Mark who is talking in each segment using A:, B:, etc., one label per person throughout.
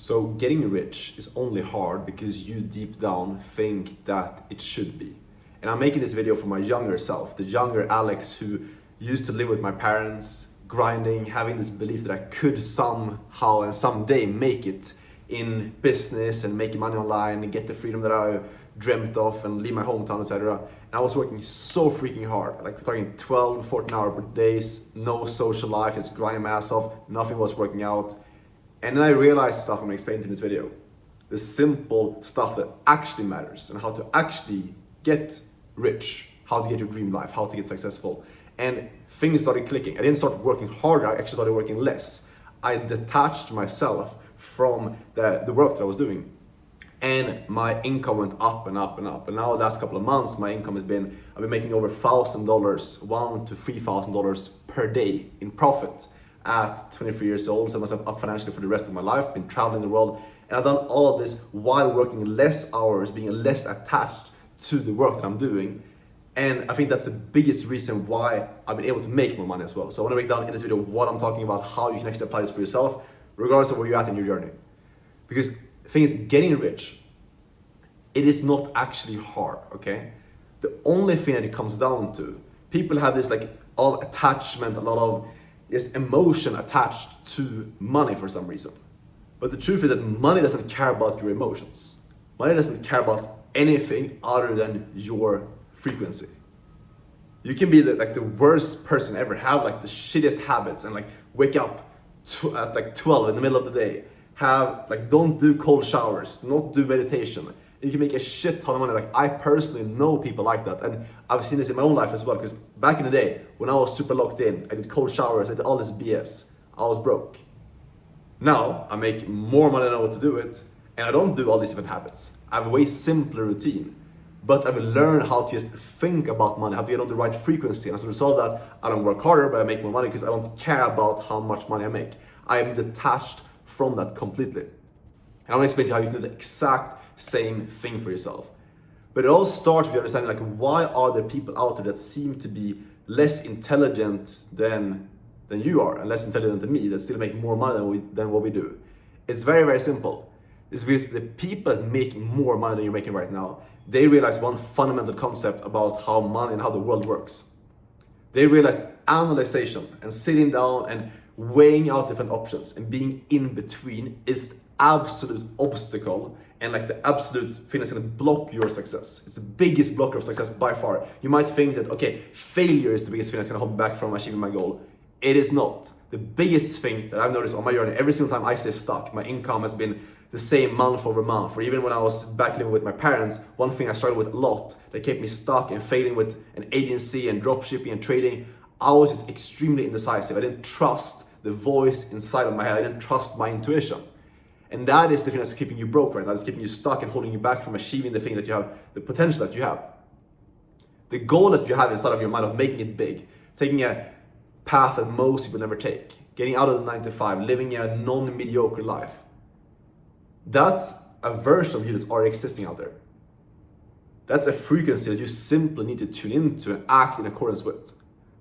A: So getting rich is only hard because you deep down think that it should be. And I'm making this video for my younger self, the younger Alex who used to live with my parents, grinding, having this belief that I could somehow and someday make it in business and making money online and get the freedom that I dreamt of and leave my hometown, etc. And I was working so freaking hard, like we're talking 12, 14 hour per days, no social life, just grinding my ass off, nothing was working out. And then I realized stuff I'm gonna explain in this video. The simple stuff that actually matters and how to actually get rich, how to get your dream life, how to get successful. And things started clicking. I didn't start working harder, I actually started working less. I detached myself from the work that I was doing. And my income went up and up and up. And now the last couple of months, my income I've been making over $1,000, $1,000 to $3,000 per day in profit at 23 years old, set myself up financially for the rest of my life, been traveling the world, and I've done all of this while working less hours, being less attached to the work that I'm doing. And I think that's the biggest reason why I've been able to make more money as well. So I want to break down in this video what I'm talking about, how you can actually apply this for yourself, regardless of where you're at in your journey. Because the thing is, getting rich, it is not actually hard, okay? The only thing that it comes down to, people have this like all attachment, a lot of just emotion attached to money for some reason. But the truth is that money doesn't care about your emotions. Money doesn't care about anything other than your frequency. You can be the worst person ever, have like the shittiest habits and like wake up at like 12 in the middle of the day, don't do cold showers, not do meditation. You can make a shit ton of money. Like I personally know people like that, and I've seen this in my own life as well, because back in the day when I was super locked in, I did cold showers, I did all this BS, I was broke. Now I make more money than I know what to do with, and I don't do all these different habits. I have a way simpler routine, but I've learned how to just think about money, how to get on the right frequency, and as a result of that, I don't work harder, but I make more money because I don't care about how much money I make. I am detached from that completely. And I want to explain to you how you can do the exact same thing for yourself. But it all starts with understanding like, why are there people out there that seem to be less intelligent than you are, and less intelligent than me, that still make more money than what we do? It's very, very simple. It's because the people that make more money than you're making right now, they realize one fundamental concept about how money and how the world works. They realize analyzation and sitting down and weighing out different options and being in between is the absolute obstacle and like the absolute thing that's gonna block your success. It's the biggest blocker of success by far. You might think that, okay, failure is the biggest thing that's gonna hold me back from achieving my goal. It is not. The biggest thing that I've noticed on my journey, every single time I stay stuck, my income has been the same month over month, or even when I was back living with my parents, one thing I struggled with a lot that kept me stuck and failing with an agency and dropshipping and trading, I was just extremely indecisive. I didn't trust the voice inside of my head. I didn't trust my intuition. And that is the thing that's keeping you broke right now. That's keeping you stuck and holding you back from achieving the thing that you have, the potential that you have. The goal that you have inside of your mind of making it big, taking a path that most people never take, getting out of the 9 to 5, living a non-mediocre life. That's a version of you that's already existing out there. That's a frequency that you simply need to tune into and act in accordance with.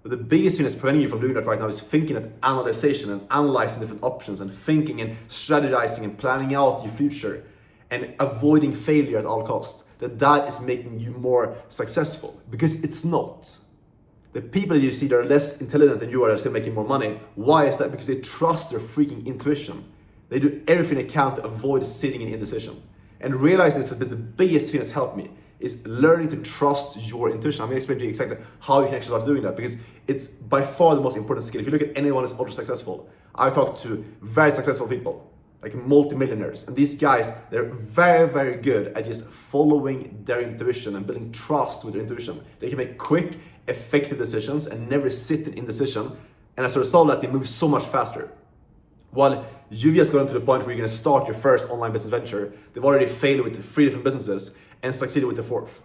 A: But the biggest thing that's preventing you from doing that right now is thinking and analyzation and analyzing different options and thinking and strategizing and planning out your future and avoiding failure at all costs. That is making you more successful, because it's not. The people that you see that are less intelligent than you are still making more money. Why is that? Because they trust their freaking intuition. They do everything they can to avoid sitting in indecision. And realizing this is the biggest thing that's helped me is learning to trust your intuition. I'm going to explain to you exactly how you can actually start doing that, because it's by far the most important skill. If you look at anyone who's ultra successful, I've talked to very successful people, like multimillionaires, and these guys, they're very, very good at just following their intuition and building trust with their intuition. They can make quick, effective decisions and never sit in indecision, and as a result of that, they move so much faster. While you've just gotten to the point where you're going to start your first online business venture, they've already failed with 3 different businesses and succeeded with the 4th.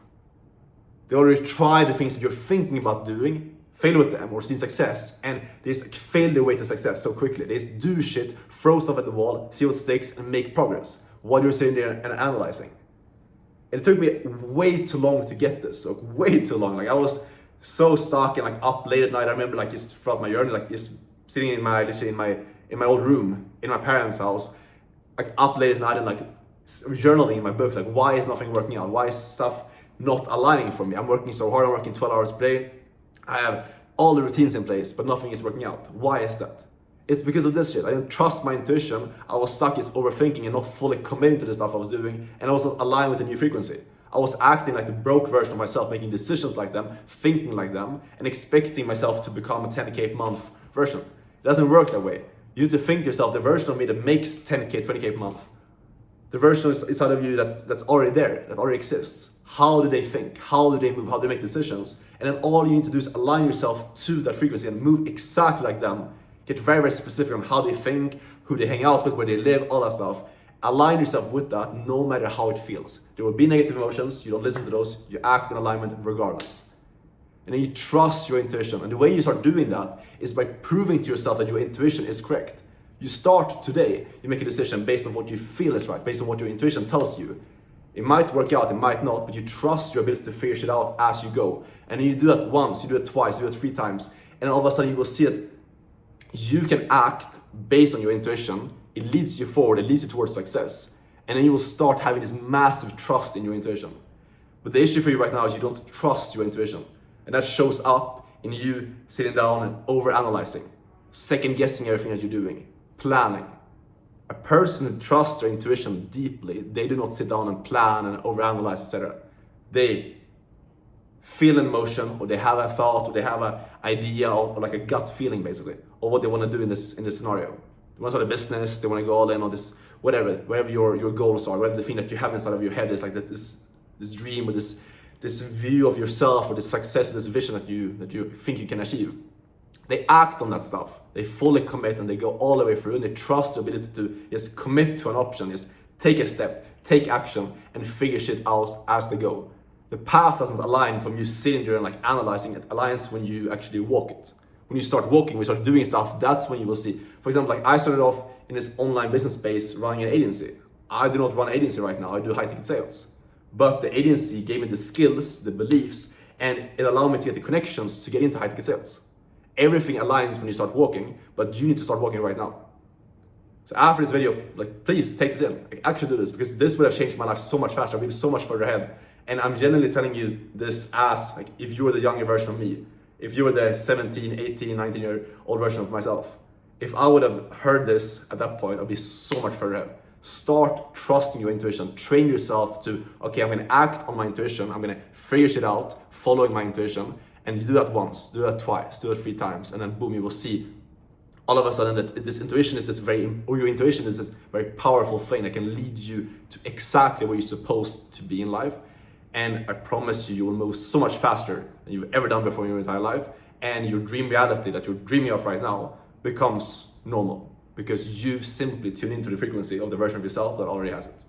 A: They already tried the things that you're thinking about doing, failed with them, or seen success, and they just failed their way to success so quickly. They just do shit, throw stuff at the wall, see what sticks, and make progress while you're sitting there and analyzing. And it took me way too long to get this, so way too long. Like I was so stuck and like up late at night. I remember like just throughout my journey, like just sitting in my old room in my parents' house, like up late at night and like journaling in my book, like why is nothing working out? Why is stuff not aligning for me? I'm working so hard, I'm working 12 hours per day. I have all the routines in place, but nothing is working out. Why is that? It's because of this shit. I didn't trust my intuition. I was stuck in overthinking and not fully committing to the stuff I was doing, and I wasn't aligned with the new frequency. I was acting like the broke version of myself, making decisions like them, thinking like them, and expecting myself to become a 10K per month version. It doesn't work that way. You need to think to yourself, the version of me that makes 10K, 20K per month, the version inside of you that's already there, that already exists. How do they think? How do they move? How do they make decisions? And then all you need to do is align yourself to that frequency and move exactly like them. Get very, very specific on how they think, who they hang out with, where they live, all that stuff. Align yourself with that no matter how it feels. There will be negative emotions, you don't listen to those, you act in alignment regardless. And then you trust your intuition. And the way you start doing that is by proving to yourself that your intuition is correct. You start today, you make a decision based on what you feel is right, based on what your intuition tells you. It might work out, it might not, but you trust your ability to figure shit out as you go. And then you do that once, you do it twice, you do it 3 times, and all of a sudden you will see that you can act based on your intuition. It leads you forward, it leads you towards success. And then you will start having this massive trust in your intuition. But the issue for you right now is you don't trust your intuition. And that shows up in you sitting down and overanalyzing, second guessing everything that you're doing, planning. A person who trusts their intuition deeply, they do not sit down and plan and overanalyze, etc. They feel an emotion, or they have a thought, or they have an idea, or like a gut feeling basically, of what they want to do in this scenario. They want to start a business, they want to go all in on this, whatever your goals are, whatever the thing that you have inside of your head is, like this dream, or this view of yourself, or this success, this vision that you think you can achieve. They act on that stuff. They fully commit and they go all the way through, and they trust the ability to just commit to an option, just take a step, take action, and figure shit out as they go. The path doesn't align from you sitting there and like analyzing, it aligns when you actually walk it. When you start walking, when you start doing stuff, that's when you will see. For example, like I started off in this online business space running an agency. I do not run an agency right now, I do high ticket sales. But the agency gave me the skills, the beliefs, and it allowed me to get the connections to get into high ticket sales. Everything aligns when you start walking, but you need to start walking right now. So after this video, like please take this in, like actually do this, because this would have changed my life so much faster. I'd be so much further ahead. And I'm genuinely telling you this as like if you were the younger version of me, if you were the 17, 18, 19-year-old version of myself, if I would have heard this at that point, I'd be so much further ahead. Start trusting your intuition. Train yourself to, okay, I'm gonna act on my intuition. I'm gonna figure shit out, following my intuition. And you do that once, do that twice, do it 3 times, and then boom, you will see all of a sudden that this intuition is your intuition is this very powerful thing that can lead you to exactly where you're supposed to be in life. And I promise you, you will move so much faster than you've ever done before in your entire life. And your dream reality that you're dreaming of right now becomes normal because you've simply tuned into the frequency of the version of yourself that already has it.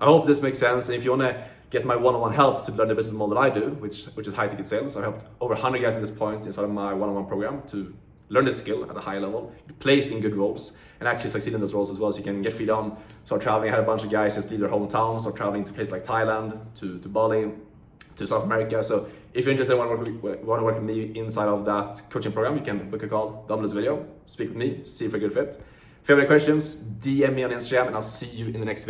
A: I hope this makes sense. And if you want to get my one-on-one help to learn the business model that I do, which is high ticket sales, I've helped over 100 guys at this point inside of my one-on-one program to learn the skill at a high level, get placed in good roles, and actually succeed in those roles as well. So you can get freedom, start traveling. I had a bunch of guys just leave their hometown, start traveling to places like Thailand, to Bali, to South America. So if you're interested and want to work with me inside of that coaching program, you can book a call down below this video, speak with me, see if we're a good fit. If you have any questions, DM me on Instagram, and I'll see you in the next video.